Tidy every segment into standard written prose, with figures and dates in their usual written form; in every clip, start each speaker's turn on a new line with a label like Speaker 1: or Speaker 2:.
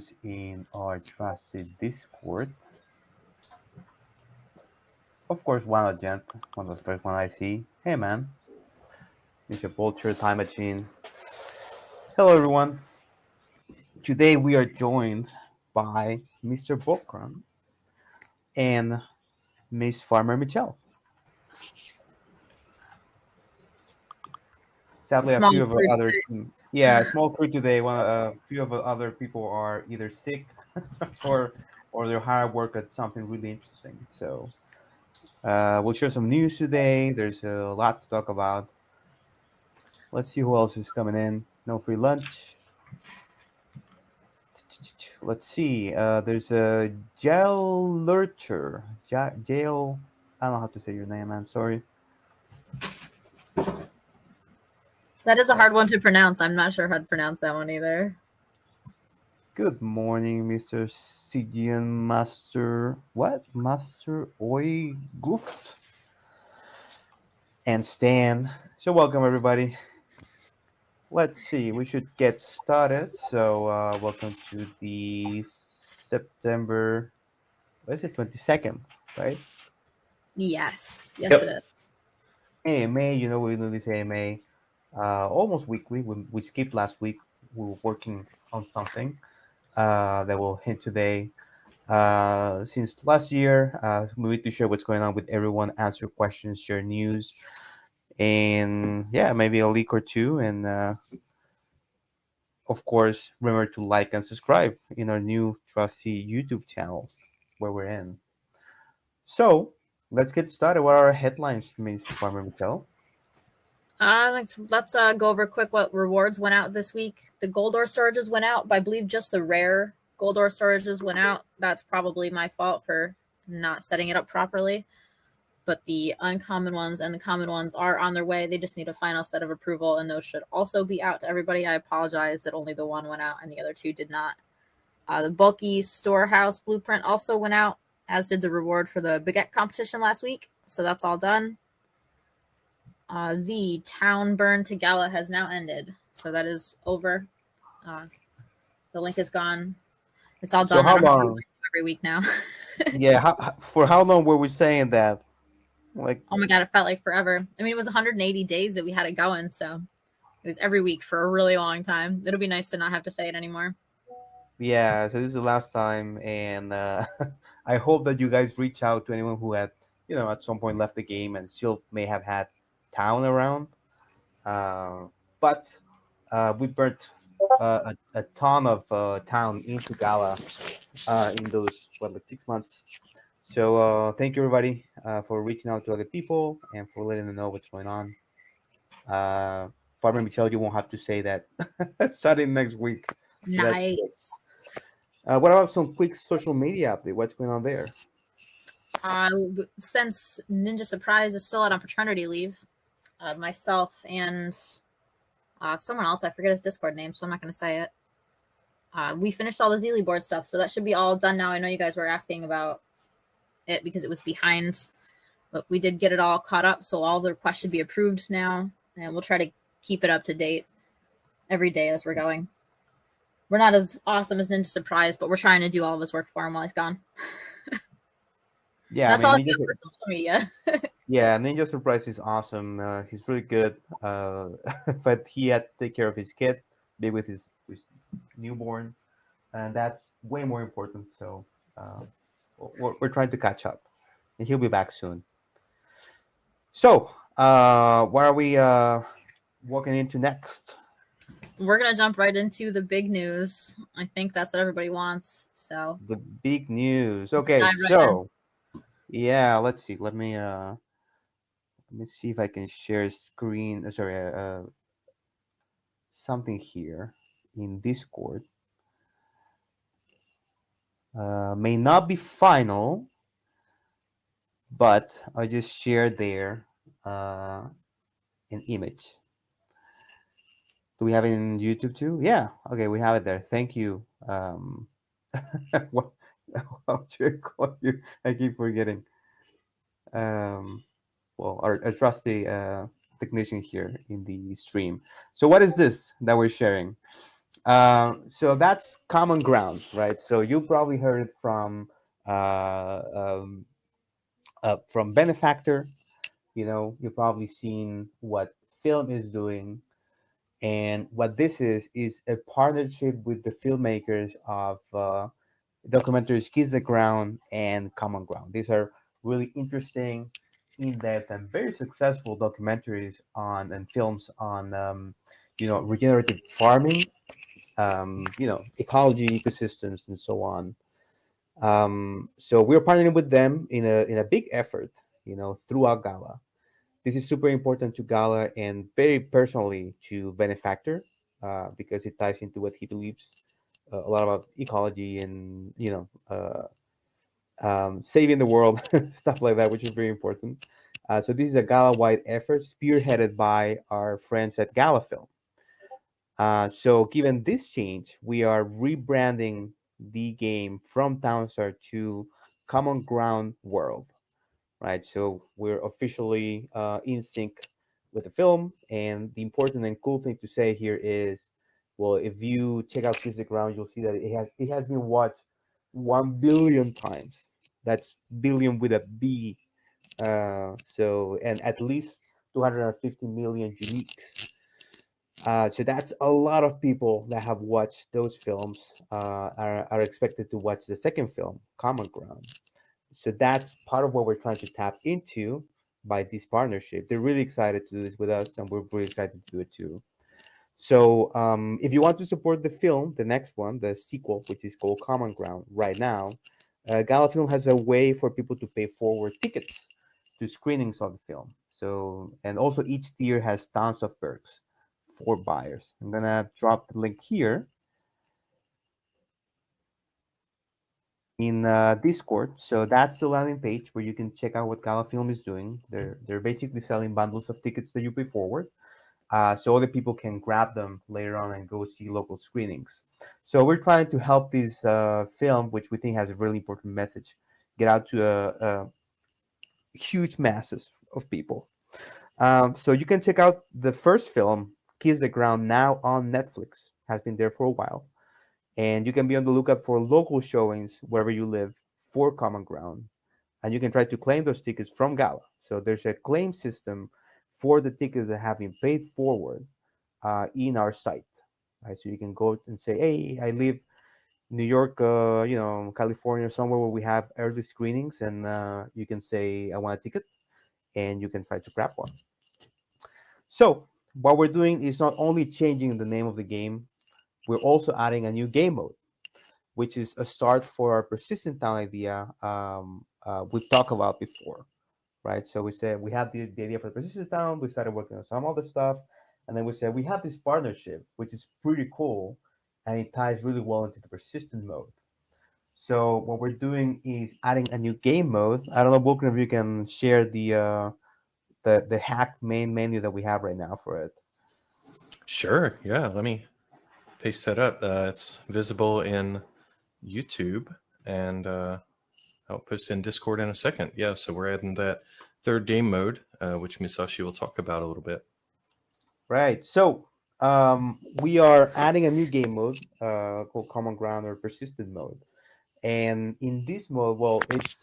Speaker 1: news in our trusted Discord. Of course, one agent, one of the first one I see. Hey man, Mr. Vulture, Time Machine. Hello everyone. Today we are joined by Mr. Bokran and Miss Farmer Michelle.
Speaker 2: It's a
Speaker 1: Sadly, a
Speaker 2: small
Speaker 1: few of the
Speaker 2: cruise.
Speaker 1: other, small crew today. A few of the other people are either sick or they're hard work at something really interesting. So we'll share some news today. There's a lot to talk about. Let's see who else is coming in. No free lunch. Let's see. There's a jail lurcher. Jail. I don't know how to say your name, man. Sorry.
Speaker 2: That is a hard one to pronounce. I'm not sure how to pronounce that one either.
Speaker 1: Good morning, Mr. CGN Master. What? Master Oi Gooft and Stan. So welcome everybody. Let's see. We should get started. So welcome to the September. What is it? 22nd, right?
Speaker 2: Yes. Yes,
Speaker 1: Yep.
Speaker 2: it is.
Speaker 1: AMA. You know we do this AMA almost weekly. We skipped last week. We were working on something that we'll hint today. Since last year, we need to share what's going on with everyone, answer questions, share news, and yeah, maybe a leak or two. And of course, remember to like and subscribe in our new trusty YouTube channel where we're in. So let's get started. What are our headlines, Miss Farmer Michelle?
Speaker 2: Let's go over quick what rewards went out this week. The gold ore storages went out, but I believe just the rare gold ore storages went out. That's probably my fault for not setting it up properly. But the uncommon ones and the common ones are on their way. They just need a final set of approval, and those should also be out to everybody. I apologize that only the one went out and the other two did not. The bulky storehouse blueprint also went out, as did the reward for the baguette competition last week. So that's all done. The town burn to Gala has now ended. So that is over. The link is gone. It's all done.
Speaker 1: So how
Speaker 2: I don't have to
Speaker 1: long?
Speaker 2: do every week now.
Speaker 1: Yeah, for how long were we saying that? Like,
Speaker 2: Oh my God, it felt like forever. I mean, it was 180 days that we had it going. So it was every week for a really long time. It'll be nice to not have to say it anymore.
Speaker 1: yeah, so this is the last time, and I hope that you guys reach out to anyone who had, at some point left the game and still may have had town around. But we burnt a ton of town into Gala in those, like 6 months. So thank you, everybody, for reaching out to other people and for letting them know what's going on. Farmer Michelle, you won't have to say that starting next week. So
Speaker 2: Nice.
Speaker 1: what about some quick social media update? What's going on there?
Speaker 2: Since Ninja Surprise is still out on paternity leave, myself and someone else, I forget his Discord name, so I'm not going to say it. We finished all the Zeely board stuff, so that should be all done now. I know you guys were asking about it because it was behind, but we did get it all caught up, so all the requests should be approved now, and we'll try to keep it up to date every day as we're going. We're not as awesome as Ninja Surprise, but we're trying to do all of his work for him while he's gone.
Speaker 1: Yeah,
Speaker 2: That's
Speaker 1: I
Speaker 2: all
Speaker 1: mean,
Speaker 2: I got for social media.
Speaker 1: yeah, Ninja Surprise is awesome. He's really good, but he had to take care of his kid, be with his newborn, and that's way more important. So we're trying to catch up, and he'll be back soon. So what are we walking into next?
Speaker 2: We're going to jump right into the big news. I think that's what everybody wants. So
Speaker 1: The big news. Okay,
Speaker 2: dive right
Speaker 1: so yeah, let's see. Let me see if I can share screen. Sorry, something here in Discord. May not be final, but I just shared there an image. Do we have it in YouTube too? Yeah. Okay, we have it there. Thank you. What? How should I call you? I keep forgetting. Well, our trusty technician here in the stream. So, what is this that we're sharing? So that's common ground, right? So you probably heard it uh, um, from benefactor. You know, you've probably seen what film is doing, and what this is a partnership with the filmmakers of documentaries Kiss the Ground and Common Ground. These are really interesting, in-depth, and very successful documentaries on and films on regenerative farming, ecology, ecosystems, and so on. So we're partnering with them in a big effort, throughout Gala. This is super important to Gala and very personally to Benefactor, because it ties into what he believes a lot about ecology and saving the world, stuff like that, which is very important. So this is a Gala-wide effort spearheaded by our friends at Gala Film. So given this change, we are rebranding the game from Townstar to Common Ground World, right? So we're officially in sync with the film, and the important and cool thing to say here is, well, if you check out Kiss the Ground, you'll see that it has been watched 1 billion times. That's billion with a B. So and at least 250 million uniques. So that's a lot of people that have watched those films are expected to watch the second film, Common Ground. So that's part of what we're trying to tap into by this partnership. They're really excited to do this with us, and we're really excited to do it too. So if you want to support the film, the next one, the sequel, which is called Common Ground, right now, Gala Film has a way for people to pay forward tickets to screenings of the film. So, and also each tier has tons of perks for buyers. I'm gonna drop the link here in Discord. So that's the landing page where you can check out what Gala Film is doing. They're basically selling bundles of tickets that you pay forward, so other people can grab them later on and go see local screenings. So we're trying to help this film, which we think has a really important message, get out to a huge masses of people. So you can check out the first film, Kiss the Ground, now on Netflix. Has been there for a while, and you can be on the lookout for local showings wherever you live for Common Ground, and you can try to claim those tickets from Gala. So there's a claim system for the tickets that have been paid forward in our site. Right? So you can go and say, "Hey, I live New York, California, somewhere where we have early screenings," and you can say, "I want a ticket," and you can try to grab one. So what we're doing is not only changing the name of the game, we're also adding a new game mode, which is a start for our persistent town idea we've talked about before, right? So we said we have the idea for the persistent town. We started working on some other stuff, and then we said we have this partnership, which is pretty cool, and it ties really well into the persistent mode. So what we're doing is adding a new game mode. I don't know, Vulcan, if you can share the hack main menu that we have right now for it.
Speaker 3: Sure. Yeah. Let me paste that up. It's visible in YouTube, and I'll post in Discord in a second. Yeah. So we're adding that third game mode, which Misashi will talk about a little bit.
Speaker 1: Right. So we are adding a new game mode called Common Ground or Persistent mode. And in this mode, well, it's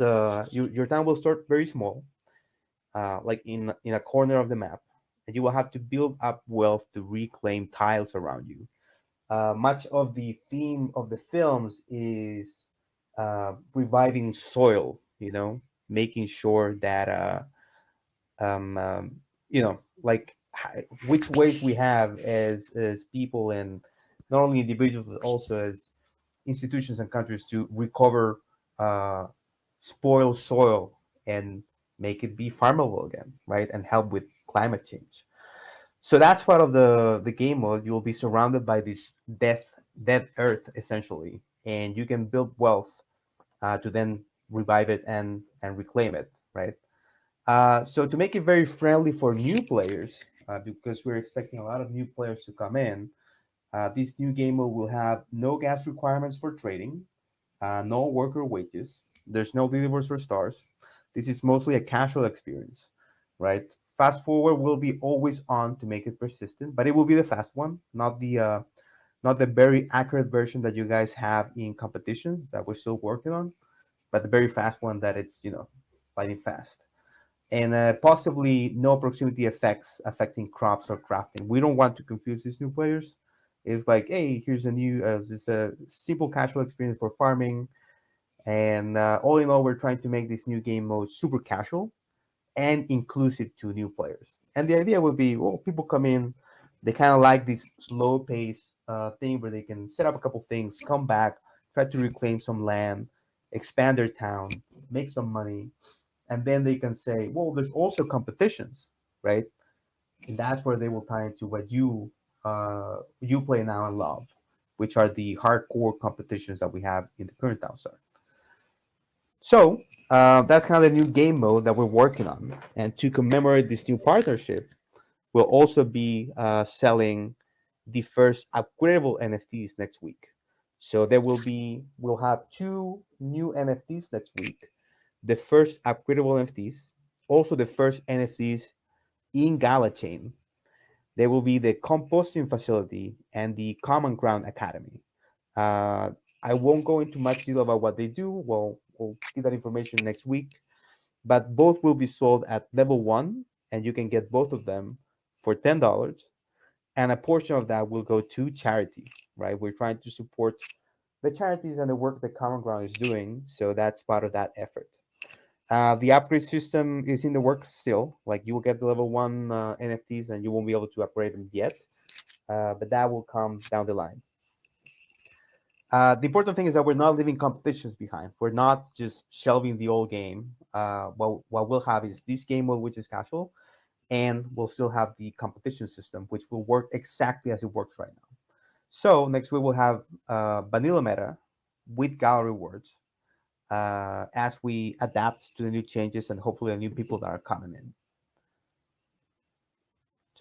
Speaker 1: your town will start very small, like in a corner of the map, and you will have to build up wealth to reclaim tiles around you. Much of the theme of the films is reviving soil. Making sure that um, um, like which ways we have as people and not only individuals but also as institutions and countries to recover uh, spoiled soil and make it be farmable again, right? And help with climate change. So that's part of the game mode. You will be surrounded by this dead earth essentially, and you can build wealth to then revive it and reclaim it, right? So to make it very friendly for new players, because we're expecting a lot of new players to come in, this new game mode will have no gas requirements for trading, no worker wages. There's no leaderboards or stars. This is mostly a casual experience, right? Fast forward will be always on to make it persistent, but it will be the fast one, not the not the very accurate version that you guys have in competitions that we're still working on, but the very fast one that it's lightning fast. And possibly no proximity effects affecting crops or crafting. We don't want to confuse these new players. It's like, hey, here's a new, just a simple casual experience for farming, and all in all, we're trying to make this new game mode super casual and inclusive to new players. And the idea would be, well, people come in, they kind of like this slow pace thing where they can set up a couple things, come back, try to reclaim some land, expand their town, make some money, and then they can say, well, there's also competitions, right? And that's where they will tie into what you play now and love, which are the hardcore competitions that we have in the current Downstar. So that's kind of the new game mode that we're working on. And to commemorate this new partnership, we'll also be selling the first upgradable NFTs next week. So we'll have two new NFTs next week. The first upgradable NFTs, also the first NFTs in Gala Chain. They will be the composting facility and the Common Ground Academy. Uh, I won't go into much detail about what they do. We'll give that information next week. But both will be sold at level one, and you can get both of them for $10. And a portion of that will go to charity, right? We're trying to support the charities and the work that Common Ground is doing. So that's part of that effort. The upgrade system is in the works still. Like you will get the level one NFTs and you won't be able to upgrade them yet, but that will come down the line. The important thing is that we're not leaving competitions behind. We're not just shelving the old game. What we'll have is this game mode, which is casual, and we'll still have the competition system, which will work exactly as it works right now. So next week we'll have vanilla meta with Gala rewards as we adapt to the new changes and hopefully the new people that are coming in.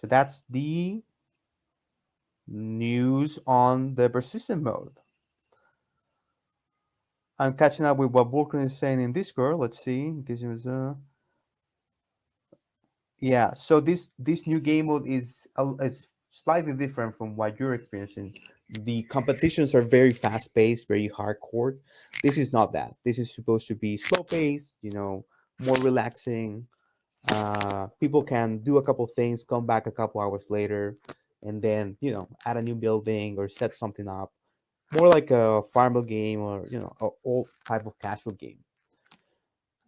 Speaker 1: So that's the news on the persistent mode. I'm catching up with what Vulcan is saying in Discord. Let's see. In case it was, yeah. So this new game mode is slightly different from what you're experiencing. The competitions are very fast paced, very hardcore. This is not that. This is supposed to be slow paced. More relaxing. People can do a couple things, come back a couple hours later, and then add a new building or set something up. More like a farmer game or a old type of casual game.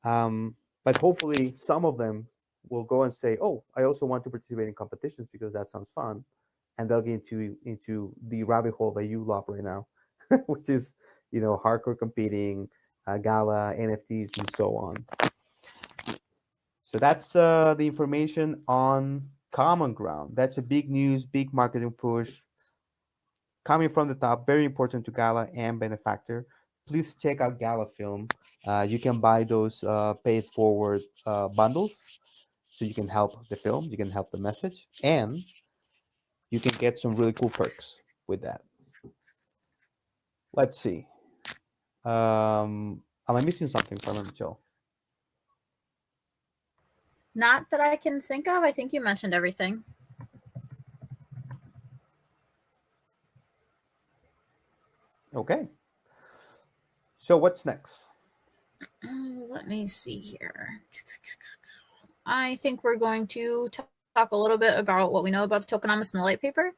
Speaker 1: But hopefully some of them will go and say, "Oh, I also want to participate in competitions because that sounds fun," and they'll get into the rabbit hole that you love right now, which is hardcore competing, Gala, NFTs, and so on. So that's the information on Common Ground. That's a big news, big marketing push coming from the top. Very important to Gala and Benefactor. Please check out Gala Film. You can buy those paid forward bundles, so you can help the film, you can help the message, and you can get some really cool perks with that. Let's see. Am I missing something, Carmen Michelle?
Speaker 2: Not that I can think of. I think you mentioned everything.
Speaker 1: Okay. So what's next?
Speaker 2: Let me see here. I think we're going to talk a little bit about what we know about the tokenomics and the light paper.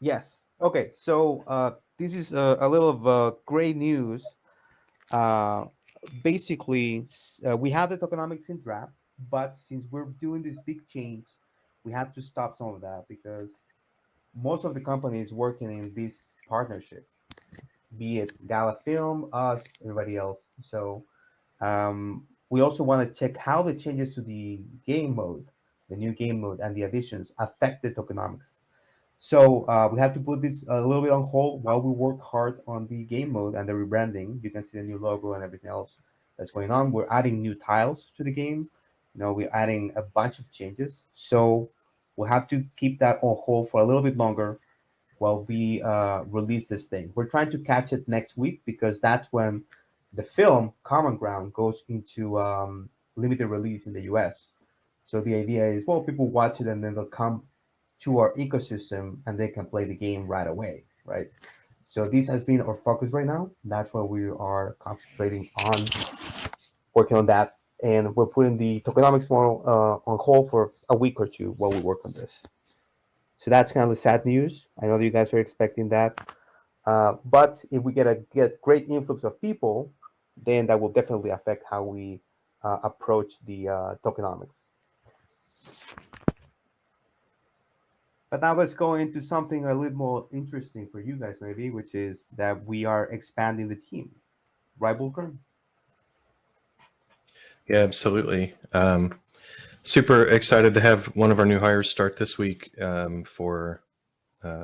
Speaker 1: Yes. Okay. So this is a little of great news. Basically, we have the tokenomics in draft, but since we're doing this big change, we have to stop some of that because most of the companies working in this partnership, be it Gala Film, us, everybody else. So we also want to check how the changes to the game mode, the new game mode, and the additions affect the tokenomics. So we have to put this a little bit on hold while we work hard on the game mode and the rebranding. You can see the new logo and everything else that's going on. We're adding new tiles to the game. We're adding a bunch of changes. So we'll have to keep that on hold for a little bit longer while we release this thing. We're trying to catch it next week because that's when the film Common Ground goes into limited release in the US. So the idea is, well, people watch it and then they'll come to our ecosystem and they can play the game right away. right? So this has been our focus right now. That's why we are concentrating on working on that, and we're putting the tokenomics model on hold for a week or two while we work on this. So that's kind of the sad news. I know that you guys are expecting that, but if we get great influx of people, then that will definitely affect how we approach the tokenomics. But now let's go into something a little more interesting for you guys, maybe, which is that we are expanding the team. Right, Volker?
Speaker 3: Yeah, absolutely. Super excited to have one of our new hires start this week. I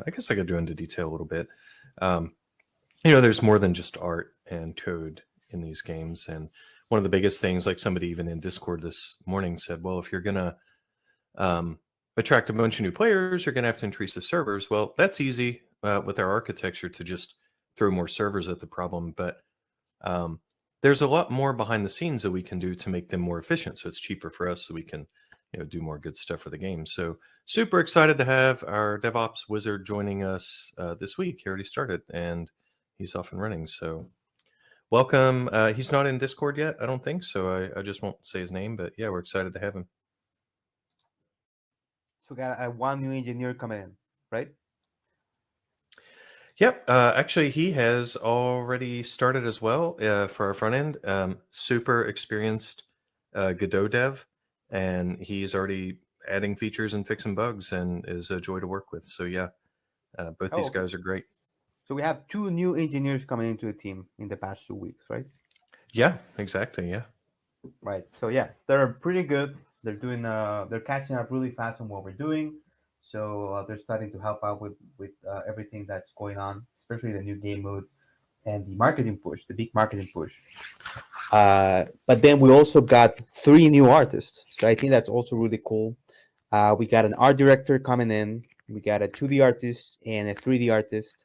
Speaker 3: guess I could go into detail a little bit. There's more than just art and code in these games, and one of the biggest things, like somebody even in Discord this morning said, well, if you're gonna attract a bunch of new players, you're gonna have to increase the servers. Well, that's easy with our architecture to just throw more servers at the problem, but there's a lot more behind the scenes that we can do to make them more efficient, so it's cheaper for us, so we can do more good stuff for the game. So super excited to have our DevOps wizard joining us this week. He already started and he's off and running. So welcome. He's not in Discord yet, I don't think, so I just won't say his name, but yeah, we're excited to have him.
Speaker 1: So we got one new engineer coming in, right?
Speaker 3: Yep. Actually, he has already started as well for our front end. Super experienced Godot dev, and he's already adding features and fixing bugs, and is a joy to work with. So yeah, both these
Speaker 1: Okay.
Speaker 3: guys are great.
Speaker 1: So we have two new engineers coming into the team in the past 2 weeks, right?
Speaker 3: Yeah, exactly. Yeah.
Speaker 1: Right. So yeah, they're pretty good. They're catching up really fast on what we're doing. So they're starting to help out with everything that's going on, especially the new game mode and the marketing push, the big marketing push. But then we also got three new artists. So I think that's also really cool. We got an art director coming in. We got a 2D artist and a 3D artist,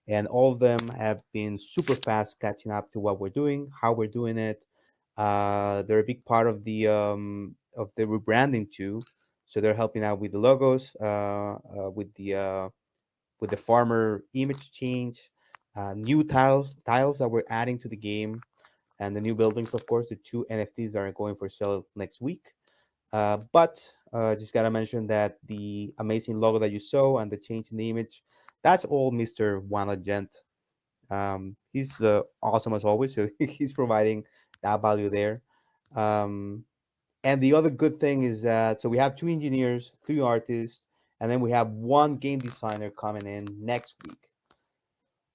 Speaker 1: and all of them have been super fast catching up to what we're doing, how we're doing it. They're a big part of the rebranding too. So they're helping out with the logos, with the farmer image change, new tiles that we're adding to the game, and the new buildings. Of course, the two NFTs are going for sale next week. But just gotta mention that the amazing logo that you saw and the change in the image, that's all Mr. Wana Gent. He's awesome as always, so he's providing that value there. Um, and the other good thing is that so we have two engineers, three artists, and then we have one game designer coming in next week.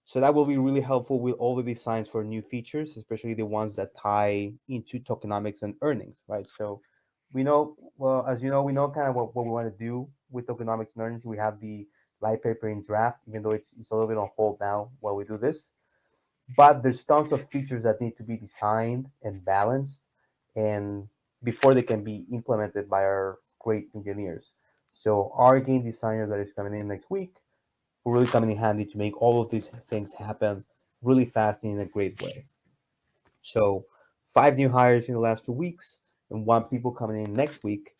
Speaker 1: So that will be really helpful with all the designs for new features, especially the ones that tie into tokenomics and earnings, right? So we know, well, as you know, we know kind of what we want to do with tokenomics and earnings. We have the light paper in draft, even though it's a little bit on hold now while we do this. But there's tons of features that need to be designed and balanced, and before they can be implemented by our great engineers. So our game designer that is coming in next week will really come in handy to make all of these things happen really fast and in a great way. So five new hires in the last 2 weeks, and one people coming in next week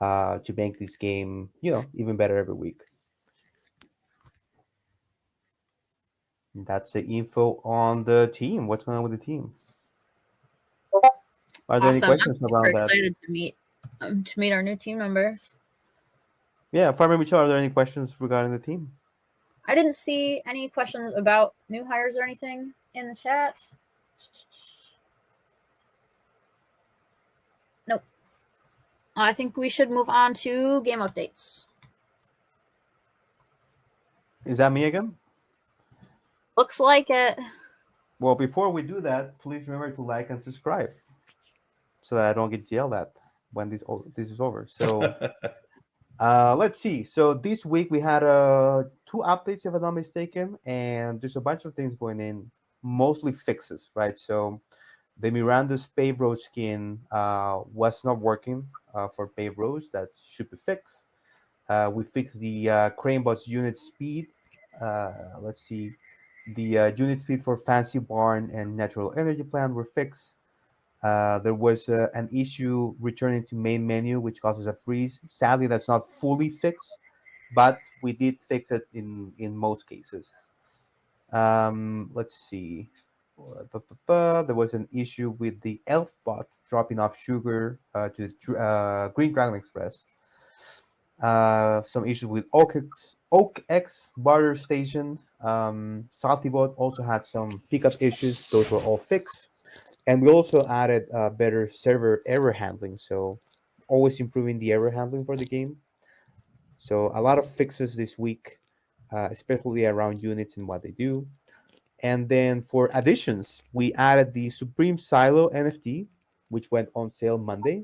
Speaker 1: to make this game, even better every week. And that's the info on the team. What's going on with the team? Are there any
Speaker 2: Awesome.
Speaker 1: questions
Speaker 2: I'm super
Speaker 1: about that?
Speaker 2: excited to meet our new team members.
Speaker 1: Yeah, Farmer Michel, are there any questions regarding the team?
Speaker 2: I didn't see any questions about new hires or anything in the chat. Nope. I think we should move on to game updates.
Speaker 1: Is that me again?
Speaker 2: Looks like it.
Speaker 1: Well, before we do that, please remember to like and subscribe so that I don't get yelled at when this is over. So let's see. So this week we had two updates, if I'm not mistaken, and there's a bunch of things going in, mostly fixes, right? So the Miranda's pave road skin was not working for pave roads. That should be fixed. We fixed the Cranebot's unit speed. Let's see. The unit speed for Fancy Barn and Natural Energy Plant were fixed. There was an issue returning to main menu, which causes a freeze. Sadly, that's not fully fixed, but we did fix it in most cases. Let's see. There was an issue with the elf bot dropping off sugar to Green Dragon Express. Some issues with Oak X barter station. Saltybot also had some pickup issues. Those were all fixed. And we also added better server error handling. So always improving the error handling for the game. So a lot of fixes this week, especially around units and what they do. And then for additions, we added the Supreme Silo NFC, which went on sale Monday.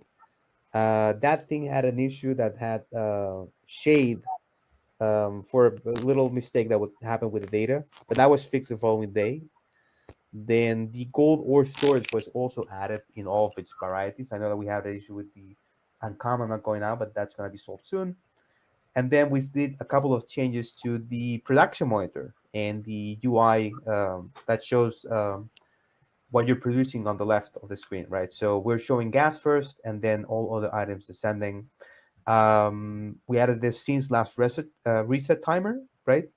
Speaker 1: That thing had an issue that had shade for a little mistake that would happen with the data, but that was fixed the following day. Then the gold ore storage was also added in all of its varieties. I know that we have an issue with the uncommon not going out, but that's going to be solved soon. And then we did a couple of changes to the production monitor and the UI that shows what you're producing on the left of the screen, right? So we're showing gas first, and then all other items descending. We added this since last reset timer, right?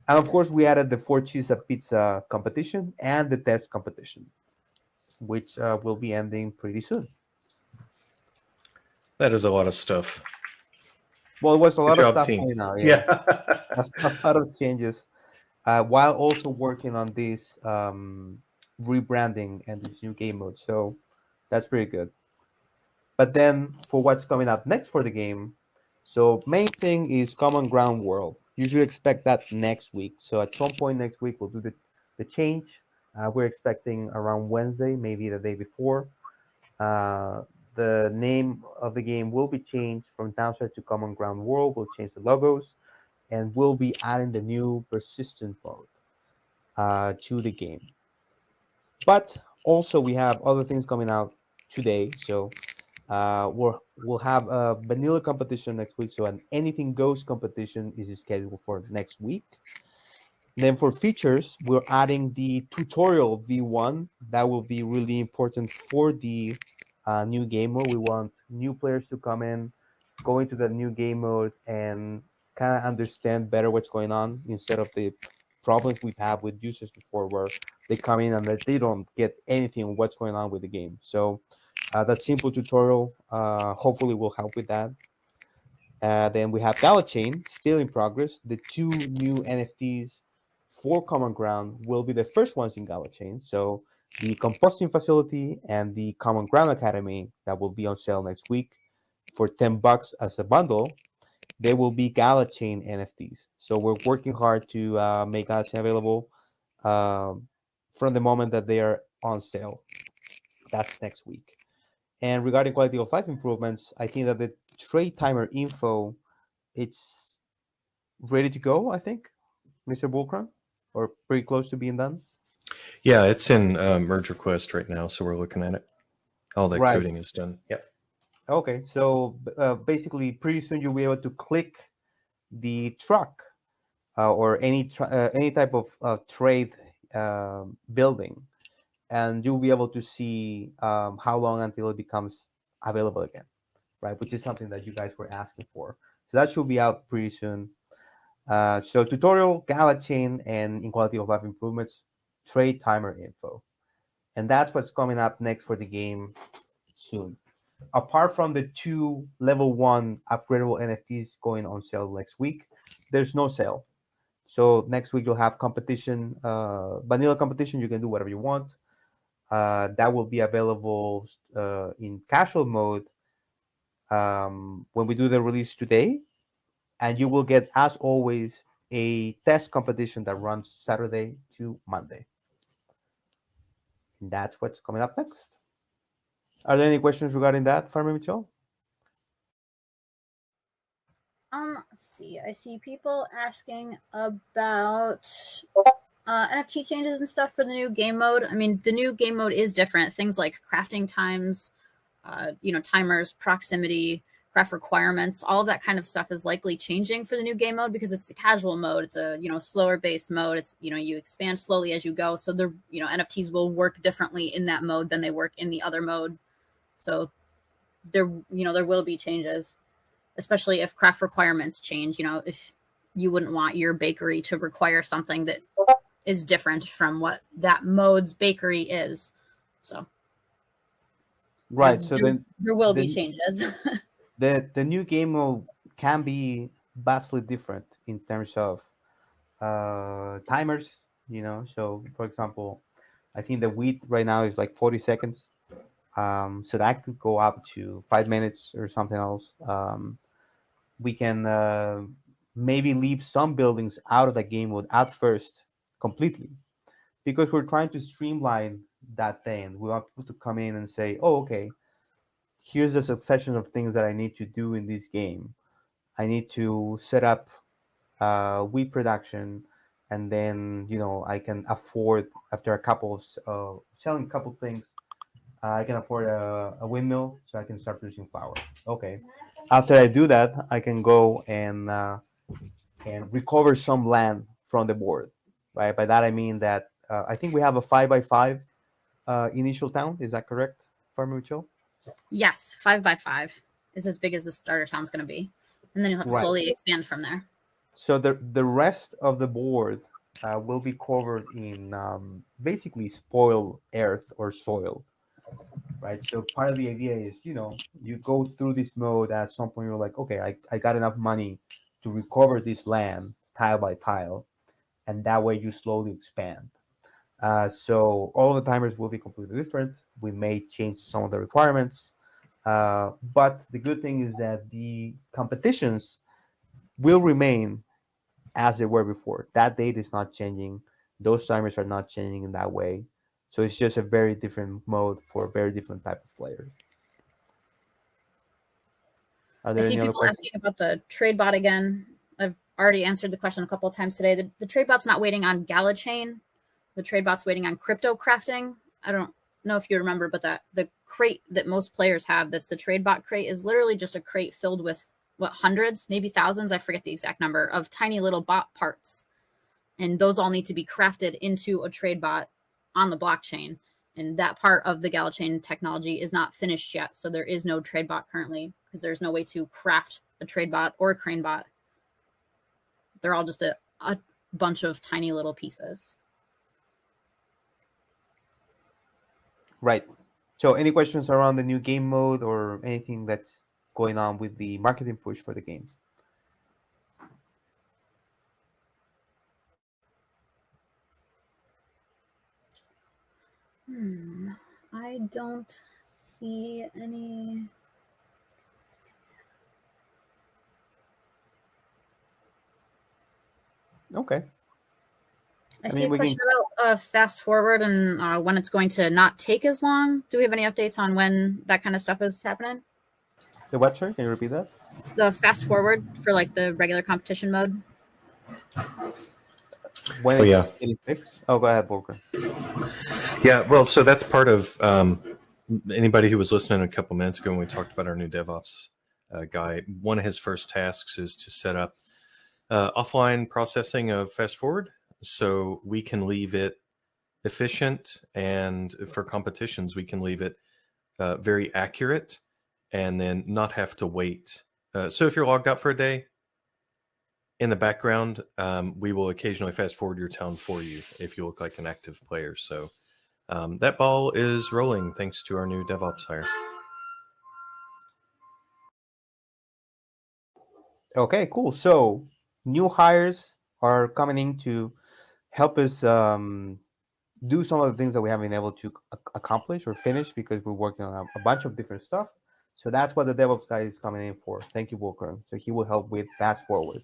Speaker 1: And of course, we added the four cheese pizza competition and the test competition, which will be ending pretty soon.
Speaker 3: That is a lot of stuff.
Speaker 1: Well, it was a lot
Speaker 3: Good
Speaker 1: of
Speaker 3: job,
Speaker 1: stuff
Speaker 3: team.
Speaker 1: coming out,
Speaker 3: Yeah.
Speaker 1: a lot of changes, while also working on this rebranding and this new game mode. So that's pretty good. But then for what's coming up next for the game, so main thing is Common Ground World. Usually expect that next week. So at some point next week we'll do the change. We're expecting around Wednesday, maybe the day before. Uh, the name of the game will be changed from Downside to Common Ground World. We'll change the logos, and we'll be adding the new persistent mode to the game. But also we have other things coming out today. So we'll have a vanilla competition next week. So an anything goes competition is scheduled for next week. Then for features, we're adding the tutorial V1. That will be really important for the new game mode. We want new players to come in, go into the new game mode, and kind of understand better what's going on instead of the problems we've had with users before, where they come in and they don't get anything what's going on with the game. So that simple tutorial hopefully will help with that. Then we have Gala Chain still in progress. The two new NFTs for Common Ground will be the first ones in Gala Chain. So the Composting Facility and the Common Ground Academy that will be on sale next week for $10 as a bundle. They will be Gala Chain NFTs. So we're working hard to make Gala Chain available from the moment that they are on sale. That's next week. And regarding quality of life improvements, I think that the trade timer info, it's ready to go, I think, Mr. Bullcrun, or pretty close to being done.
Speaker 3: Yeah, it's in merge request right now, so we're looking at it. All that
Speaker 1: Right.
Speaker 3: coding is done. Yep.
Speaker 1: Okay, so basically, pretty soon you'll be able to click the truck or any type of trade building, and you'll be able to see how long until it becomes available again, right? Which is something that you guys were asking for. So that should be out pretty soon. So tutorial, Gala Chain, and in quality of life improvements, trade timer info. And that's what's coming up next for the game soon. Apart from the two level 1 upgradable NFTs going on sale next week, there's no sale. So next week you'll have competition, vanilla competition. You can do whatever you want. That will be available in casual mode when we do the release today. And you will get, as always, a test competition that runs Saturday to Monday. And that's what's coming up next. Are there any questions regarding that, Farmer Mitchell?
Speaker 2: Let's see. I see people asking about NFT changes and stuff for the new game mode. I mean, the new game mode is different. Things like crafting times, timers, proximity, craft requirements, all of that kind of stuff is likely changing for the new game mode because it's a casual mode. It's a slower based mode. It's you expand slowly as you go. So the NFTs will work differently in that mode than they work in the other mode. So there will be changes, especially if craft requirements change. If you wouldn't want your bakery to require something that is different from what that mode's bakery is. So
Speaker 1: Right. So
Speaker 2: there will be
Speaker 1: the
Speaker 2: changes.
Speaker 1: the new game mode can be vastly different in terms of timers. So for example, I think the wheat right now is like 40 seconds. So that could go up to 5 minutes or something else. We can maybe leave some buildings out of the game mode at first completely, because we're trying to streamline that thing. We want people to come in and say, oh, okay, here's a succession of things that I need to do in this game. I need to set up wheat production, and then I can afford, after a couple of selling a couple of things, I can afford a windmill, so I can start producing flour. Okay, after I do that, I can go and recover some land from the board. Right. By that I mean that I think we have a 5x5 initial town. Is that correct, Farmer Mitchell?
Speaker 2: Yes, 5x5 is as big as the starter town's going to be, and then you'll have to
Speaker 1: Right.
Speaker 2: slowly expand from there.
Speaker 1: So the rest of the board will be covered in basically spoiled earth or soil, right? So part of the idea is, you go through this mode. At some point, you're like, okay, I got enough money to recover this land tile by tile, and that way you slowly expand. So all of the timers will be completely different. We may change some of the requirements, but the good thing is that the competitions will remain as they were before. That date is not changing. Those timers are not changing in that way. So it's just a very different mode for a very different type of player. Are
Speaker 2: I
Speaker 1: there
Speaker 2: see
Speaker 1: any other
Speaker 2: people
Speaker 1: questions?
Speaker 2: asking about the trade bot again. I've already answered the question a couple of times today. The trade bot's not waiting on Gala Chain. The trade bot's waiting on crypto crafting. I don't know if you remember, but the crate that most players have, that's the trade bot crate, is literally just a crate filled with hundreds, maybe thousands, I forget the exact number, of tiny little bot parts. And those all need to be crafted into a trade bot on the blockchain. And that part of the Gala Chain technology is not finished yet. So there is no trade bot currently, because there's no way to craft a trade bot or a crane bot. They're all just a bunch of tiny little pieces.
Speaker 1: Right. So any questions around the new game mode or anything that's going on with the marketing push for the game?
Speaker 2: I don't see any.
Speaker 1: Okay.
Speaker 2: I see a question about fast forward and when it's going to not take as long. Do we have any updates on when that kind of stuff is happening?
Speaker 1: The what, sir? Can you repeat that?
Speaker 2: The fast forward for like the regular competition mode.
Speaker 1: When it's getting fixed? Oh, go ahead, Volker.
Speaker 3: Yeah, well, so that's part of anybody who was listening a couple minutes ago when we talked about our new DevOps guy. One of his first tasks is to set up offline processing of fast forward, so we can leave it efficient, and for competitions we can leave it very accurate, and then not have to wait. So if you're logged out for a day, in the background, we will occasionally fast forward your town for you if you look like an active player. So that ball is rolling thanks to our new DevOps hire.
Speaker 1: Okay, cool. So new hires are coming in to help us do some of the things that we haven't been able to accomplish or finish, because we're working on a bunch of different stuff. So that's what the DevOps guy is coming in for. Thank you, Volker. So he will help with fast forward.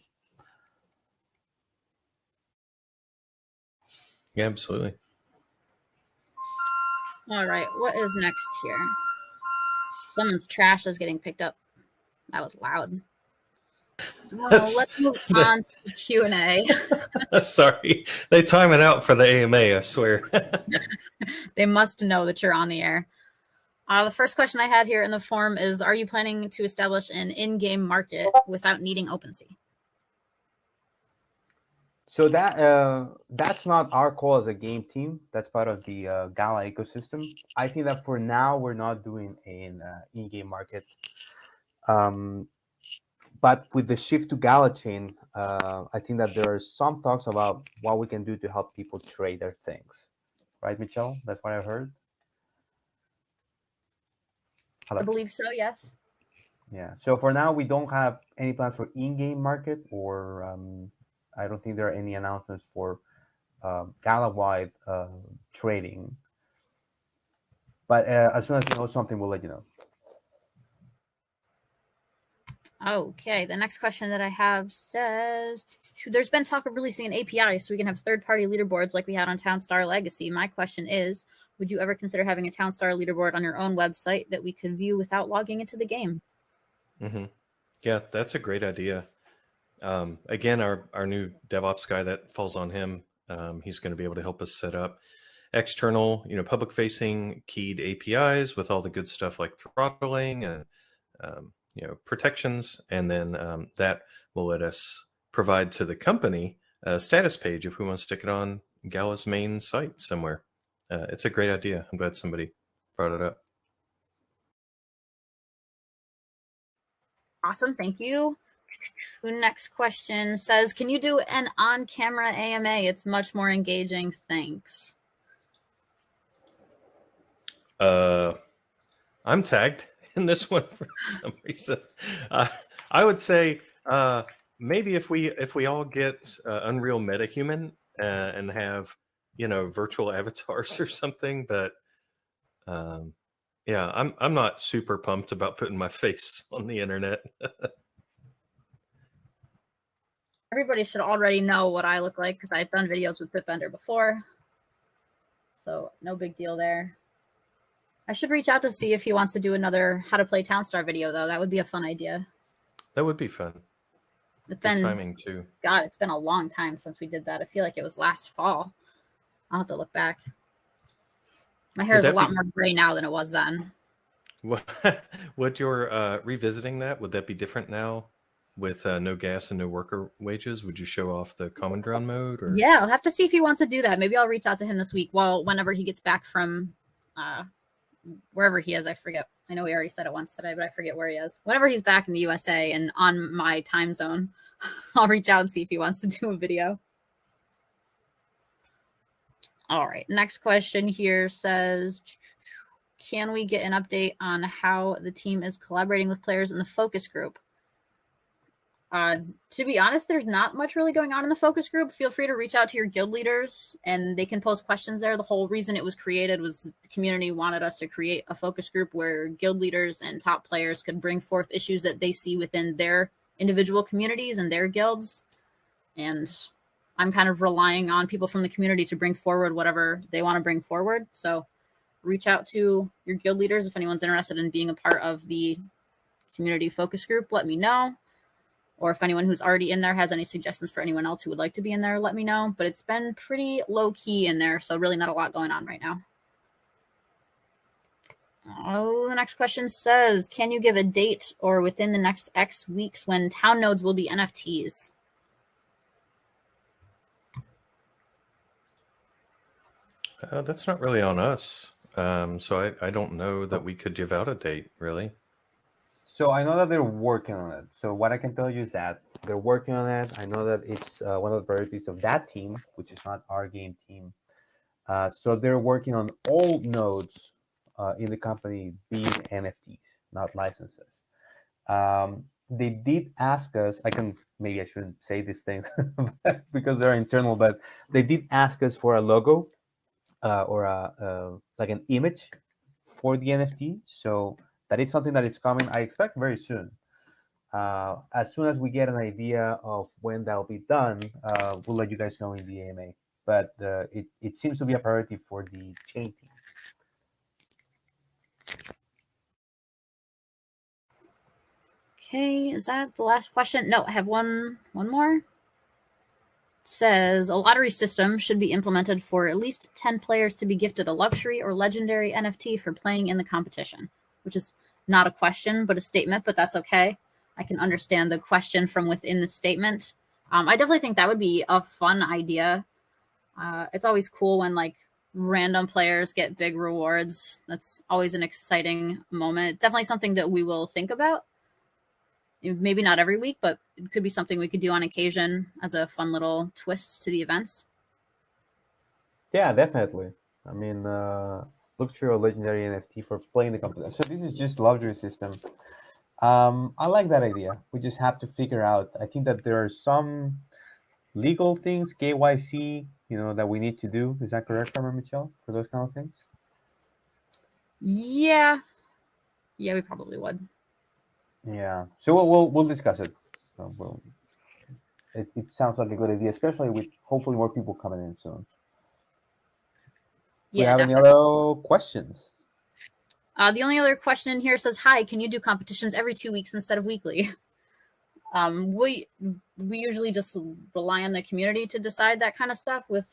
Speaker 3: Yeah, absolutely.
Speaker 2: All right, what is next here? Someone's trash is getting picked up. That was loud. Well, let's move on to the Q&A.
Speaker 3: Sorry, they time it out for the AMA, I swear.
Speaker 2: They must know that you're on the air. The first question I had here in the form is, are you planning to establish an in-game market without needing OpenSea?
Speaker 1: So that's not our call as a game team. That's part of the Gala ecosystem. I think that for now we're not doing an in-game market. but with the shift to Gala Chain, I think that there are some talks about what we can do to help people trade their things. Right, Michelle? That's what I heard.
Speaker 2: I
Speaker 1: Hello.
Speaker 2: believe so, yes.
Speaker 1: Yeah. So for now, we don't have any plans for in-game market, or I don't think there are any announcements for Gala-wide trading. But as soon as we know something, we'll let you know.
Speaker 2: Okay, the next question that I have says, there's been talk of releasing an API so we can have third-party leaderboards like we had on Townstar Legacy. My question is, would you ever consider having a Townstar leaderboard on your own website that we could view without logging into the game?
Speaker 3: Mm-hmm. Yeah, that's a great idea. Again, our new DevOps guy, that falls on him. He's going to be able to help us set up external, public-facing keyed APIs with all the good stuff like throttling and protections, and then that will let us provide to the company a status page if we want to stick it on Gala's main site somewhere. It's a great idea. I'm glad somebody brought it up.
Speaker 2: Awesome, thank you. The next question says, can you do an on-camera AMA? It's much more engaging. Thanks.
Speaker 3: I'm tagged in this one for some reason. I would say maybe if we all get Unreal MetaHuman and have virtual avatars or something, but yeah, I'm not super pumped about putting my face on the internet.
Speaker 2: Everybody should already know what I look like because I've done videos with Bitbender before, so no big deal there. I should reach out to see if he wants to do another How to Play Townstar video, though. That would be a fun idea.
Speaker 3: That would be fun.
Speaker 2: Good
Speaker 3: timing, too.
Speaker 2: God, it's been a long time since we did that. I feel like it was last fall. I'll have to look back. My hair is a lot more gray now than it was then.
Speaker 3: Would your revisiting that, would that be different now with no gas and no worker wages? Would you show off the common drone mode? Or?
Speaker 2: Yeah, I'll have to see if he wants to do that. Maybe I'll reach out to him this week. Well, whenever he gets back from wherever he is, I forget. I know we already said it once today, but I forget where he is. Whenever he's back in the USA and on my time zone, I'll reach out and see if he wants to do a video. All right. Next question here says, can we get an update on how the team is collaborating with players in the focus group? To be honest, there's not much really going on in the focus group. Feel free to reach out to your guild leaders and they can post questions there. The whole reason it was created was the community wanted us to create a focus group where guild leaders and top players could bring forth issues that they see within their individual communities and their guilds. And I'm kind of relying on people from the community to bring forward whatever they want to bring forward. So reach out to your guild leaders. If anyone's interested in being a part of the community focus group, let me know. Or if anyone who's already in there has any suggestions for anyone else who would like to be in there, let me know. But it's been pretty low key in there, so really not a lot going on right now. Oh, the next question says, can you give a date or within the next X weeks when town nodes will be NFTs?
Speaker 3: That's not really on us. So I don't know that we could give out a date, really.
Speaker 1: So I know that they're working on it. So what I can tell you is that they're working on it. I know that it's one of the priorities of that team, which is not our game team. So they're working on all nodes in the company being NFTs, not licenses. They did ask us, maybe I shouldn't say these things because they're internal, but they did ask us for a logo or like an image for the NFT. So that is something that is coming, I expect, very soon. As soon as we get an idea of when that'll be done, we'll let you guys know in the AMA. But it seems to be a priority for the chain team.
Speaker 2: Okay, is that the last question? No, I have one more. It says, a lottery system should be implemented for at least 10 players to be gifted a luxury or legendary NFT for playing in the competition, which is not a question, but a statement, but that's okay. I can understand the question from within the statement. I definitely think that would be a fun idea. It's always cool when like random players get big rewards. That's always an exciting moment. Definitely something that we will think about. maybe not every week, but it could be something we could do on occasion as a fun little twist to the events.
Speaker 1: Yeah, definitely. I mean, look through a legendary NFT for playing the competition. So this is just luxury system. I like that idea. We just have to figure out. I think that there are some legal things, KYC, that we need to do. Is that correct, Farmer Michelle, for those kind of things?
Speaker 2: Yeah, we probably would.
Speaker 1: Yeah. So we'll discuss it. It sounds like a good idea, especially with hopefully more people coming in soon. Do we have
Speaker 2: definitely.
Speaker 1: any other questions?
Speaker 2: The only other question in here says, "Hi, can you do competitions every 2 weeks instead of weekly?" We usually just rely on the community to decide that kind of stuff with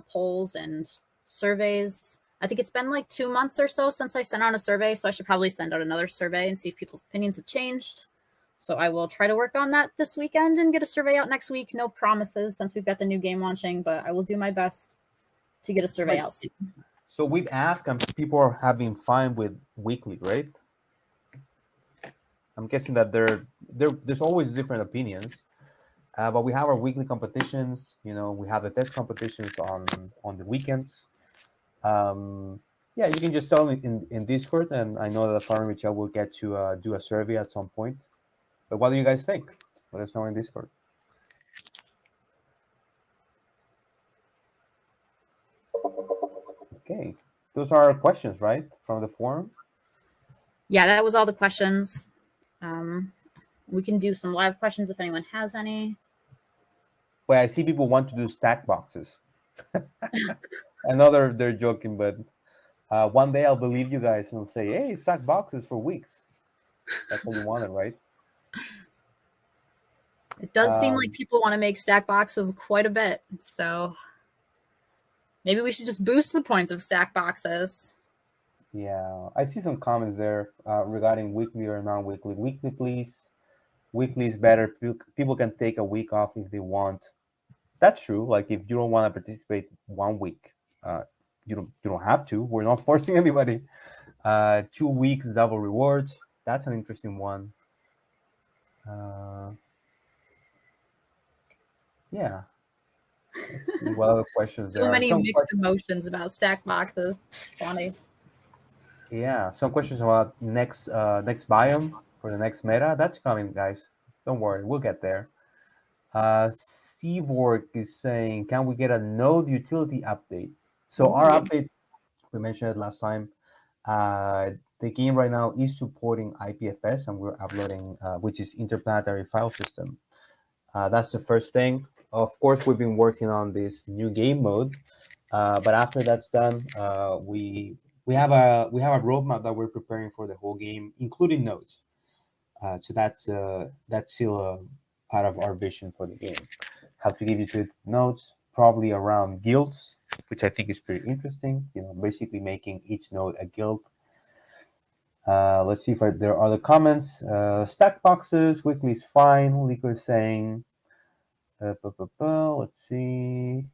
Speaker 2: polls and surveys. I think it's been like 2 months or so since I sent out a survey, so I should probably send out another survey and see if people's opinions have changed. So I will try to work on that this weekend and get a survey out next week. No promises since we've got the new game launching, but I will do my best to get a survey out soon.
Speaker 1: So we've asked, and people have been fine with weekly, right? I'm guessing that there's always different opinions, but we have our weekly competitions. We have the test competitions on the weekends. Yeah, you can just tell me in Discord, and I know that Farmer Michelle will get to do a survey at some point. But what do you guys think? Let us know in Discord. Okay, those are our questions, right, from the forum?
Speaker 2: Yeah, that was all the questions. We can do some live questions if anyone has any.
Speaker 1: Well, I see people want to do stack boxes. I know they're joking, but one day I'll believe you guys and say, "Hey, stack boxes for weeks." That's what you wanted, right?
Speaker 2: It does seem like people want to make stack boxes quite a bit, so maybe we should just boost the points of stack boxes.
Speaker 1: Yeah, I see some comments there regarding weekly or non-weekly. Weekly, please. Weekly is better. People can take a week off if they want. That's true. Like if you don't want to participate 1 week, you don't have to. We're not forcing anybody. 2 weeks double rewards. That's an interesting one. Yeah. Let's see what other questions there
Speaker 2: So
Speaker 1: are.
Speaker 2: many mixed emotions about stack boxes. Funny.
Speaker 1: Yeah, some questions about next biome for the next meta. That's coming, guys. Don't worry, we'll get there. Seavork is saying, can we get a node utility update? So our update, we mentioned it last time. The game right now is supporting IPFS, and we're uploading, which is Interplanetary File System. That's the first thing. Of course, we've been working on this new game mode, but after that's done, we have a roadmap that we're preparing for the whole game, including nodes. So that's still part of our vision for the game. How to give you to nodes, probably around guilds, which I think is pretty interesting. Basically making each node a guild. Let's see if there are other comments. Stack boxes, weekly is fine. Lico is saying. Let's see.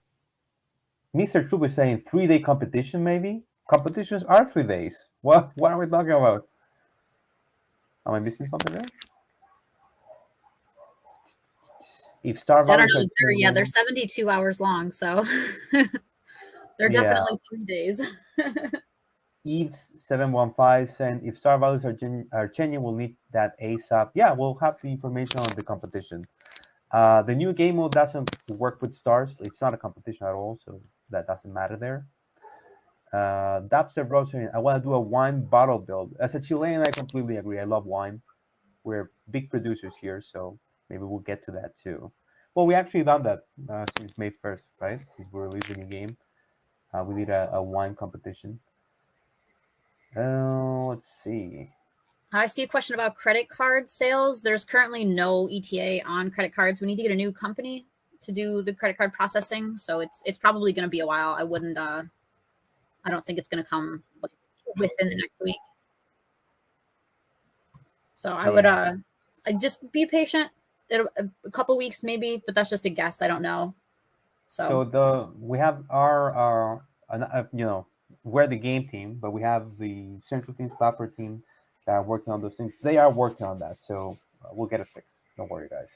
Speaker 1: Mr. Troop is saying 3-day competition, maybe? Competitions are 3 days. What are we talking about? Am I missing something there? If Star
Speaker 2: I don't know. They're 72 hours long, so they're definitely 3 days.
Speaker 1: Eves715 saying if star values are changing, we'll need that ASAP. Yeah, we'll have the information on the competition. The new game mode doesn't work with stars. It's not a competition at all, so that doesn't matter there. Dapster Browser, I want to do a wine bottle build. As a Chilean, I completely agree. I love wine. We're big producers here, so maybe we'll get to that too. Well, we actually done that since May 1st, right? Since we released the new game. We did a wine competition. Let's see.
Speaker 2: I see a question about credit card sales. There's currently no ETA on credit cards. We need to get a new company to do the credit card processing, so it's probably going to be a while. I wouldn't. I don't think it's going to come within the next week. So I would I'd just be patient. A couple weeks maybe, but that's just a guess. I don't know.
Speaker 1: So we have our we're the game team, but we have the central team, software team that are working on those things. They are working on that. So we'll get it fixed. Don't worry, guys.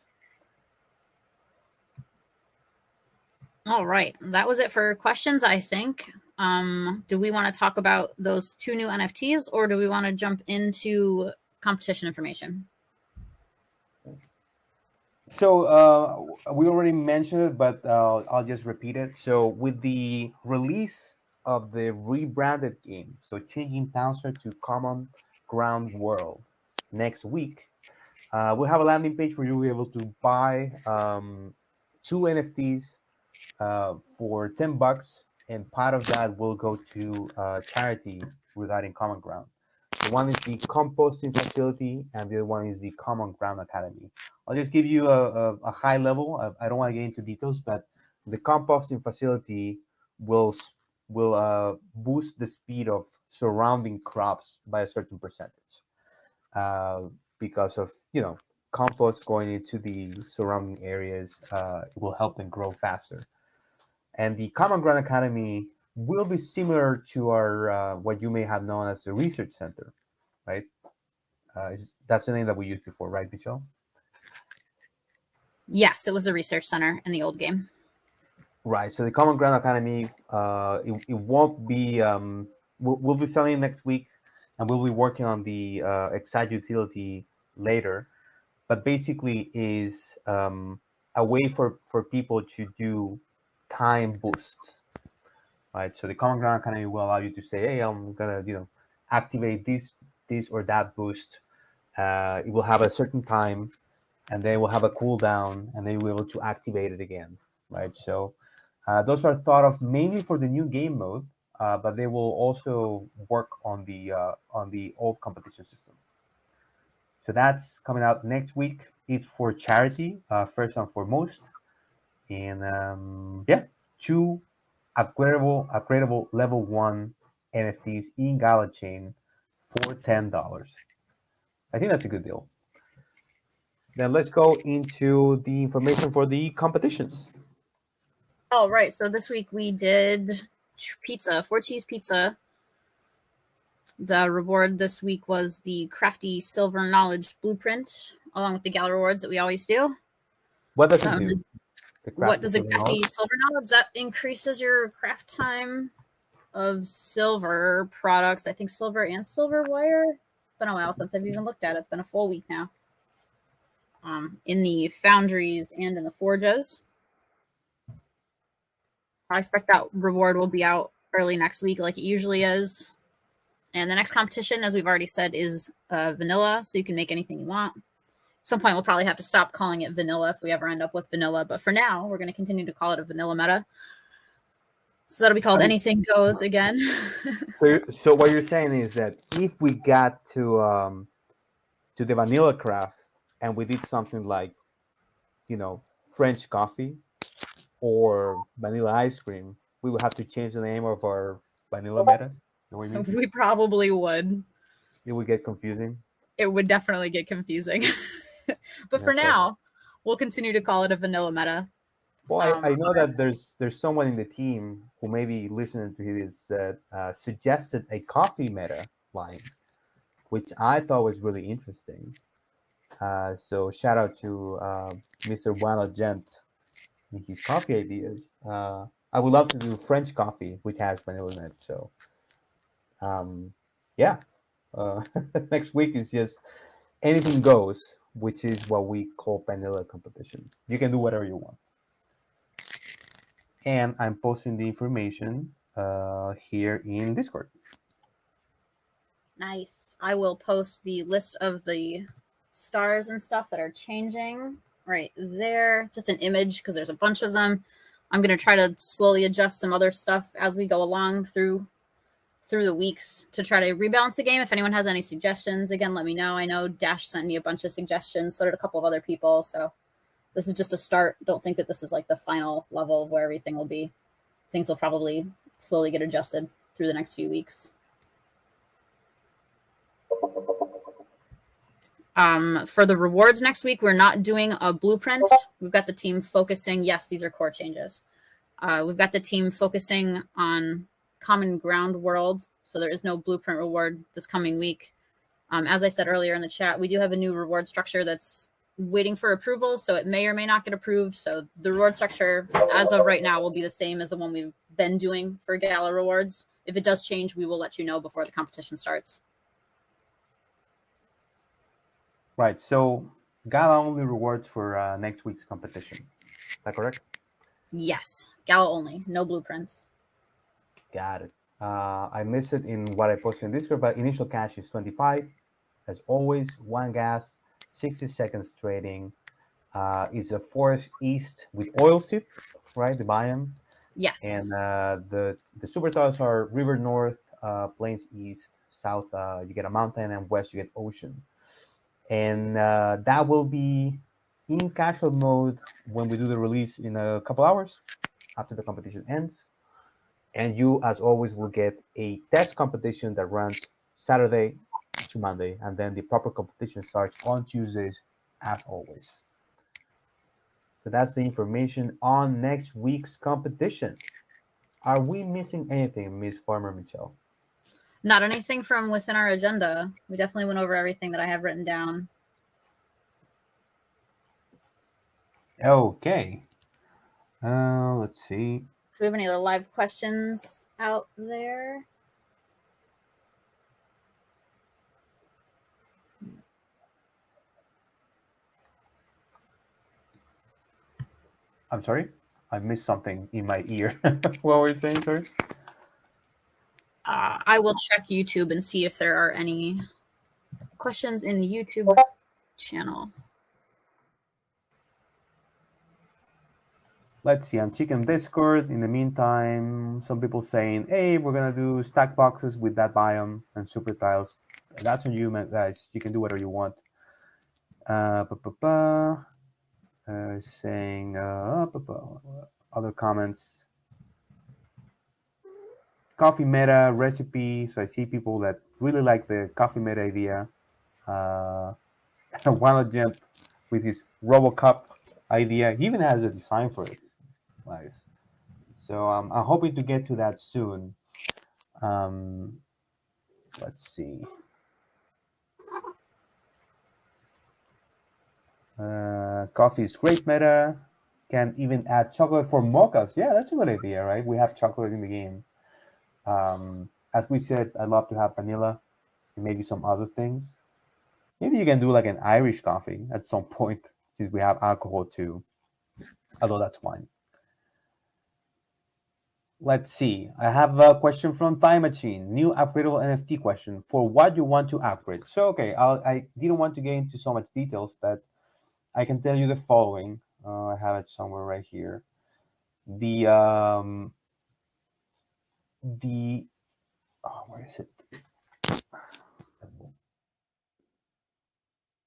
Speaker 2: All right, that was it for questions, I think. Do we want to talk about those 2 new NFTs, or do we want to jump into competition information?
Speaker 1: So we already mentioned it, but I'll just repeat it. So with the release of the rebranded game, so changing Townstar to Common Ground World next week, we'll have a landing page where you'll be able to buy 2 NFTs for $10, and part of that will go to charity regarding Common Ground. The one is the composting facility, and the other one is the Common Ground Academy. I'll just give you a high level. I don't want to get into details, but the composting facility will boost the speed of surrounding crops by a certain percentage because of compost going into the surrounding areas. It will help them grow faster. And the Common Ground Academy will be similar to our what you may have known as the research center, right? That's the name that we used before, right, Michelle?
Speaker 2: Yes, it was the research center in the old game.
Speaker 1: Right. So the Common Ground Academy, it won't be. We'll be selling it next week, and we'll be working on the Excite utility later. But basically, is a way for people to do time boosts, right? So the Common Ground Academy will allow you to say, hey, I'm gonna activate this or that boost. It will have a certain time, and then we'll have a cooldown, and then we'll be able to activate it again, right? So those are thought of mainly for the new game mode, but they will also work on the old competition system. So that's coming out next week. It's for charity, first and foremost. And 2 upgradable level 1 NFTs in Gala Chain for $10. I think that's a good deal. Then let's go into the information for the competitions.
Speaker 2: Oh, right. So this week we did pizza, 4-cheese pizza. The reward this week was the Crafty Silver Knowledge Blueprint, along with the Gala rewards that we always do.
Speaker 1: What does it do?
Speaker 2: What does the Crafty Silver Knowledge? That increases your craft time of silver products. I think silver and silver wire. It's been a while since I've even looked at it. It's been a full week now. In the foundries and in the forges. I expect that reward will be out early next week, like it usually is. And the next competition, as we've already said, is vanilla, so you can make anything you want. At some point, we'll probably have to stop calling it vanilla if we ever end up with vanilla. But for now, we're going to continue to call it a vanilla meta. So that'll be called Anything Goes again.
Speaker 1: So what you're saying is that if we got to the vanilla craft and we did something like, French coffee or vanilla ice cream, we would have to change the name of our vanilla meta?
Speaker 2: We probably would.
Speaker 1: It would get confusing.
Speaker 2: It would definitely get confusing. But for now, we'll continue to call it a vanilla meta.
Speaker 1: Well, I know that there's someone in the team who may be listening to this that suggested a coffee meta line, which I thought was really interesting. So shout out to Mr. Wano Gent and his coffee ideas. I would love to do French coffee, which has vanilla in it. So, next week is just anything goes, which is what we call vanilla competition. You can do whatever you want. And I'm posting the information here in Discord.
Speaker 2: Nice. I will post the list of the stars and stuff that are changing right there. Just an image because there's a bunch of them. I'm going to try to slowly adjust some other stuff as we go along through the weeks to try to rebalance the game. If anyone has any suggestions, again, let me know. I know Dash sent me a bunch of suggestions. So did a couple of other people. So this is just a start. Don't think that this is like the final level of where everything will be. Things will probably slowly get adjusted through the next few weeks. For the rewards next week, we're not doing a blueprint. We've got the team focusing. Yes, these are core changes. We've got the team focusing on Common Ground World. So there is no blueprint reward this coming week. As I said earlier in the chat, we do have a new reward structure that's waiting for approval, so it may or may not get approved. So the reward structure, as of right now, will be the same as the one we've been doing for Gala rewards. If it does change, we will let you know before the competition starts.
Speaker 1: Right. So Gala only rewards for next week's competition. Is that correct?
Speaker 2: Yes, Gala only, no blueprints.
Speaker 1: Got it. I missed it in what I posted in Discord, but initial cash is 25. As always, one gas, 60 seconds trading. It's a forest east with oil seep, right? The biome.
Speaker 2: Yes.
Speaker 1: And the super tiles are river north, plains east, south. You get a mountain, and west you get ocean. And that will be in casual mode when we do the release in a couple hours after the competition ends. And you, as always, will get a test competition that runs Saturday to Monday, and then the proper competition starts on Tuesdays, as always. So that's the information on next week's competition. Are we missing anything, Miss Farmer Michelle?
Speaker 2: Not anything from within our agenda. We definitely went over everything that I have written down.
Speaker 1: Okay. Let's see.
Speaker 2: Do we have any other live questions out there?
Speaker 1: I'm sorry, I missed something in my ear. What were you saying, sorry?
Speaker 2: I will check YouTube and see if there are any questions in the YouTube channel.
Speaker 1: Let's see, I'm checking Discord. In the meantime, some people saying, hey, we're going to do stack boxes with that biome and super tiles. That's on you, man, guys. You can do whatever you want. Saying other comments. Coffee meta recipe. So I see people that really like the coffee meta idea. One gent with his RoboCup idea. He even has a design for it. Nice. So I'm hoping to get to that soon. Let's see. Coffee is great meta. Can even add chocolate for mochas. Yeah, that's a good idea, right? We have chocolate in the game. As we said, I'd love to have vanilla and maybe some other things. Maybe you can do like an Irish coffee at some point, since we have alcohol too. Although that's fine. Let's see. I have a question from Time Machine. New upgradable NFT question. For what you want to upgrade? So, okay, I didn't want to get into so much details, but I can tell you the following. I have it somewhere right here. Where is it?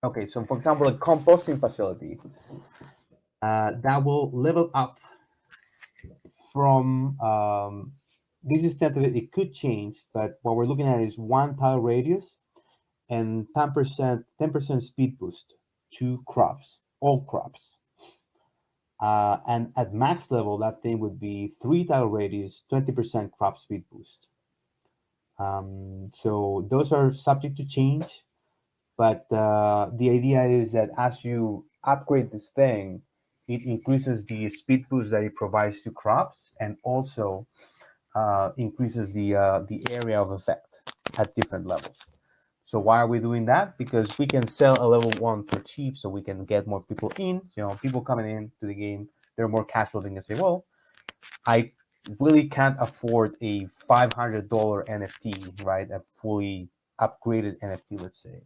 Speaker 1: Okay, so for example, a composting facility that will level up from this is tentative. It could change, but what we're looking at is 1 tile radius and 10% speed boost to crops, all crops. And at max level, that thing would be 3 tile radius, 20% crop speed boost. So those are subject to change, but the idea is that as you upgrade this thing, it increases the speed boost that it provides to crops, and also increases the area of effect at different levels. So why are we doing that? Because we can sell a level 1 for cheap, so we can get more people in. You know, people coming in to the game, they're more casual. They can say, well, I really can't afford a $500 NFT, right? A fully upgraded NFT, let's say.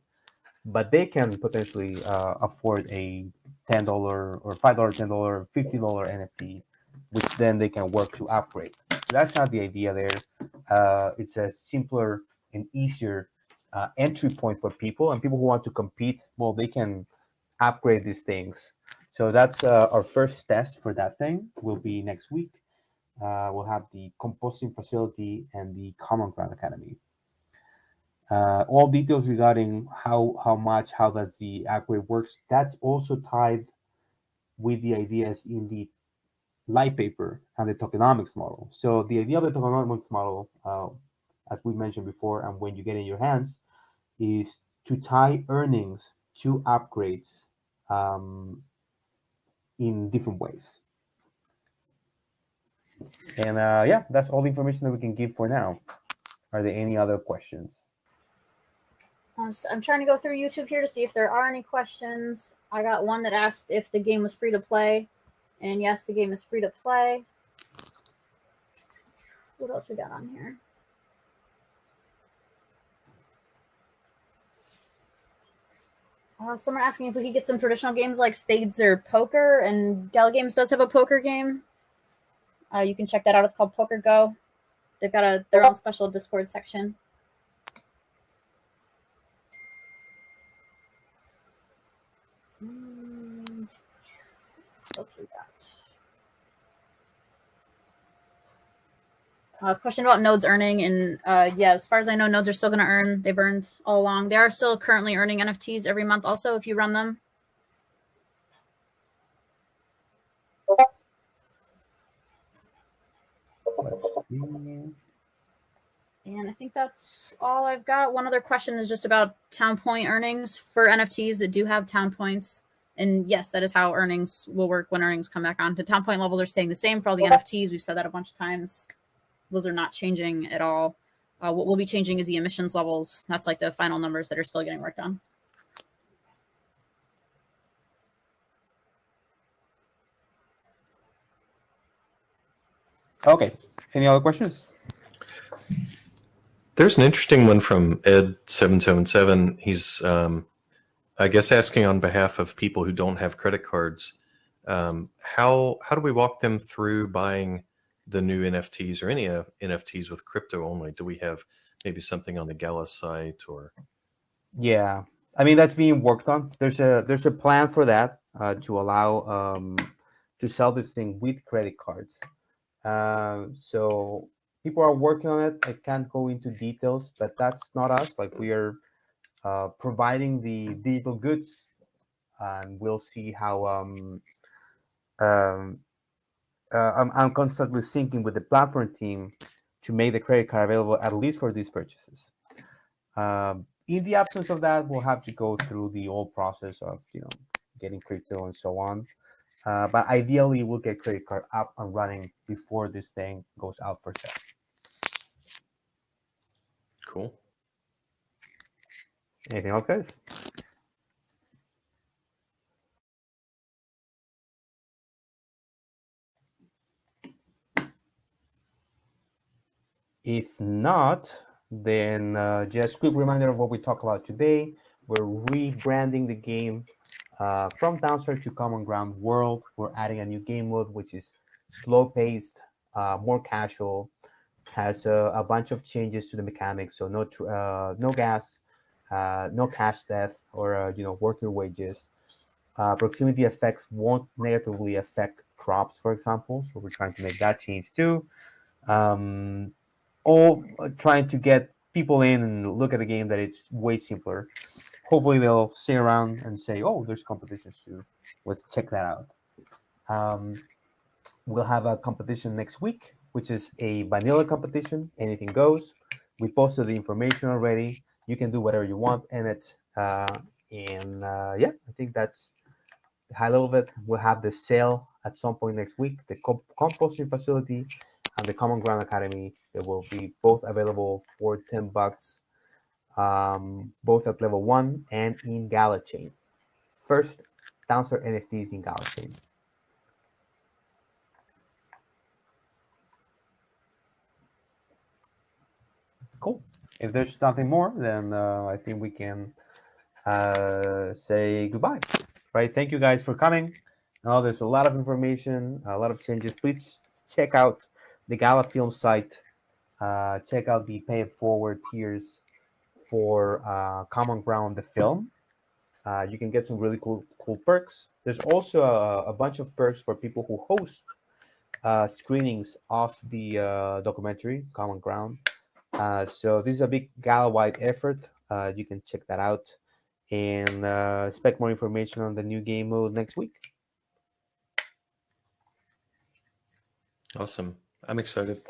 Speaker 1: But they can potentially afford a $10 or $5, $10, $50 NFT, which then they can work to upgrade. So that's not the idea there. It's a simpler and easier entry point for people, and people who want to compete, well, they can upgrade these things. So that's our first test for that thing will be next week. We'll have the composting facility and the Common Ground Academy. All details regarding how does the upgrade works, that's also tied with the ideas in the light paper and the tokenomics model. So the idea of the tokenomics model, as we mentioned before, and when you get in your hands, is to tie earnings to upgrades in different ways. And yeah, that's all the information that we can give for now. Are there any other questions?
Speaker 2: So I'm trying to go through YouTube here to see if there are any questions. I got one that asked if the game was free to play. And yes, the game is free to play. What else we got on here? Someone asking if we could get some traditional games like spades or poker. And Gala Games does have a poker game. You can check that out. It's called Poker Go. They've got their own special Discord section. What we got? Question about nodes earning, and yeah, as far as I know, nodes are still going to earn. They've earned all along. They are still currently earning NFTs every month also if you run them. And I think that's all I've got. One other question is just about town point earnings for NFTs that do have town points. And yes, that is how earnings will work when earnings come back on. The town point levels are staying the same for all the NFTs. We've said that a bunch of times. Those are not changing at all. What will be changing is the emissions levels. That's like the final numbers that are still getting worked on.
Speaker 1: Okay. Any other questions?
Speaker 3: There's an interesting one from Ed777. He's, I guess, asking on behalf of people who don't have credit cards, how do we walk them through buying the new NFTs or any NFTs with crypto only? Do we have maybe something on the Gala site or?
Speaker 1: Yeah, I mean that's being worked on. There's a plan for that to allow to sell this thing with credit cards. So people are working on it. I can't go into details, but that's not us. Like we are providing the digital goods, and we'll see how. I'm constantly syncing with the platform team to make the credit card available at least for these purchases. In the absence of that, we'll have to go through the old process of getting crypto and so on. But ideally, we'll get credit card up and running before this thing goes out for sale.
Speaker 3: Cool.
Speaker 1: Anything else, guys? If not, then just quick reminder of what we talked about today. We're rebranding the game from Downstar to Common Ground World. We're adding a new game mode, which is slow-paced, more casual, has a bunch of changes to the mechanics. So no gas, no cash theft, or worker wages. Proximity effects won't negatively affect crops, for example. So we're trying to make that change too. All trying to get people in and look at a game that it's way simpler. Hopefully they'll stay around and say, "Oh, there's competitions too. Let's check that out." We'll have a competition next week, which is a vanilla competition. Anything goes. We posted the information already. You can do whatever you want in it. Yeah, I think that's the high level of it. We'll have the sale at some point next week. The composting facility and the Common Ground Academy. They will be both available for $10, both at level 1 and in Gala Chain. First, Downstar NFTs in Gala Chain. Cool. If there's nothing more, then I think we can say goodbye. Right? Thank you guys for coming. Now there's a lot of information, a lot of changes. Please check out the Gala Films site. Check out the pay it forward tiers for Common Ground, the film. You can get some really cool perks. There's also a bunch of perks for people who host screenings of the documentary Common Ground. So this is a big Gala-wide effort. You can check that out and expect more information on the new game mode next week.
Speaker 3: Awesome. I'm excited.